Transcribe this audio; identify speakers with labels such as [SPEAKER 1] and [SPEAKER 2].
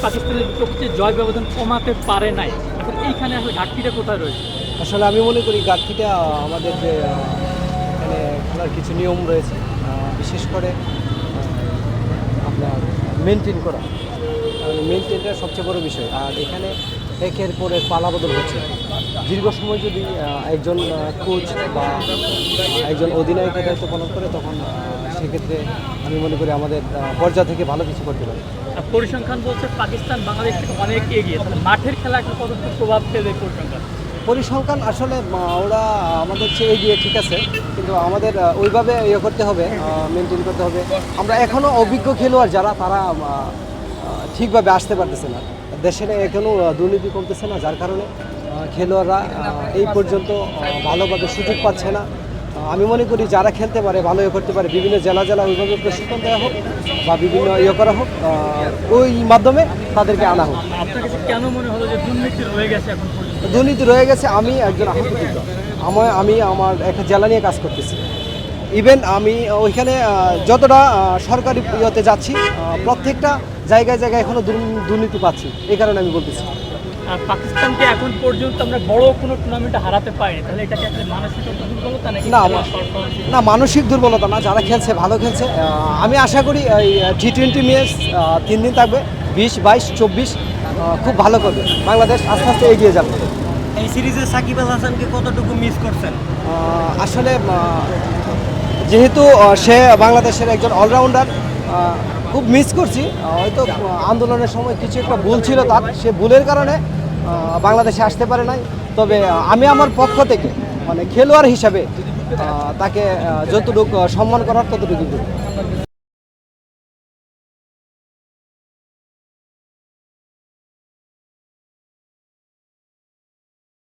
[SPEAKER 1] পাকিস্তানের বিপক্ষে জয় ব্যবধান কমাতে পারে নাই, এখন এইখানে আসলে ঘাটতিটা কোথায় রয়েছে?
[SPEAKER 2] আসলে আমি মনে করি ঘাটতিটা আমাদের যে এখানে খেলার কিছু নিয়ম রয়েছে, বিশেষ করে আপনার মেনটেন করা, মেনটেনটা সবচেয়ে বড় বিষয়। আর এখানে একের পরে পালাবদল হচ্ছে। দীর্ঘ সময় যদি একজন কোচ বা একজন অধিনায়কের দায়িত্ব পালন করে, তখন সেক্ষেত্রে আমি মনে করি আমাদের পর্যায় থেকে ভালো কিছু করতে পারে।
[SPEAKER 1] আর পরিসংখ্যান বলছে পাকিস্তান বাংলাদেশ থেকে অনেক এগিয়ে, তাহলে মাঠের খেলা একটা কতটুকু প্রভাব ফেলে পরিসংখ্যান?
[SPEAKER 2] পরিসংখ্যান আসলে ওরা আমাদের চেয়ে এগিয়ে, ঠিক আছে, কিন্তু আমাদের ওইভাবে ইয়ে করতে হবে, মেনটেন করতে হবে। আমরা এখনও অভিজ্ঞ খেলোয়াড় যারা, তারা ঠিকভাবে আসতে পারতেছে না। দেশের এখনও দুর্নীতি কমতেছে না, যার কারণে খেলোয়াড়রা এই পর্যন্ত ভালোভাবে সুযোগ পাচ্ছে না। আমি মনে করি যারা খেলতে পারে, ভালো ইয়ে করতে পারে, বিভিন্ন জেলা ওইভাবে প্রশিক্ষণ দেওয়া হোক বা বিভিন্ন ইয়ে করা হোক, ওই মাধ্যমে তাদেরকে আনা হোক।
[SPEAKER 1] আপনার কাছে কেন মনে হলো যে দুর্নীতি রয়ে গেছে এখন পর্যন্ত?
[SPEAKER 2] দুর্নীতি রয়ে গেছে। আমি একজন আহতকৃত, আমি আমার একটা জেলা নিয়ে কাজ করতেছি। ইভেন আমি ওইখানে যতটা সরকারি ইয়েতে যাচ্ছি, প্রত্যেকটা জায়গায় এখনও দুর্নীতি পাচ্ছি। এই কারণে আমি বলতেছি।
[SPEAKER 1] আর পাকিস্তানকে এখন পর্যন্ত আমরা বড় কোনো টুর্নামেন্টে হারাতে পারিনি, তাহলে এটাকে একটা মানসিক একটা দুর্বলতা নাকি?
[SPEAKER 2] না, মানসিক দুর্বলতা না, যারা খেলছে ভালো খেলছে। আমি আশা করি এই T20 ম্যাচ 3 দিন থাকবে, 20, 22, 24 খুব ভালো করবে বাংলাদেশ, আস্তে আস্তে এগিয়ে যাবে।
[SPEAKER 3] এই সিরিজে সাকিব আল হাসানকে কতটুকু মিস করছেন?
[SPEAKER 2] আসলে যেহেতু সে বাংলাদেশের একজন অলরাউন্ডার, খুব মিস করছি। হয়তো আন্দোলনের সময় কিছু একটা ভুল ছিল তার, সে ভুলের কারণে বাংলাদেশে আসতে পারে নাই। তবে আমি আমার পক্ষ থেকে, মানে খেলোয়াড় হিসাবে, তাকে যতটুকু সম্মান করার ততটুকু দেব।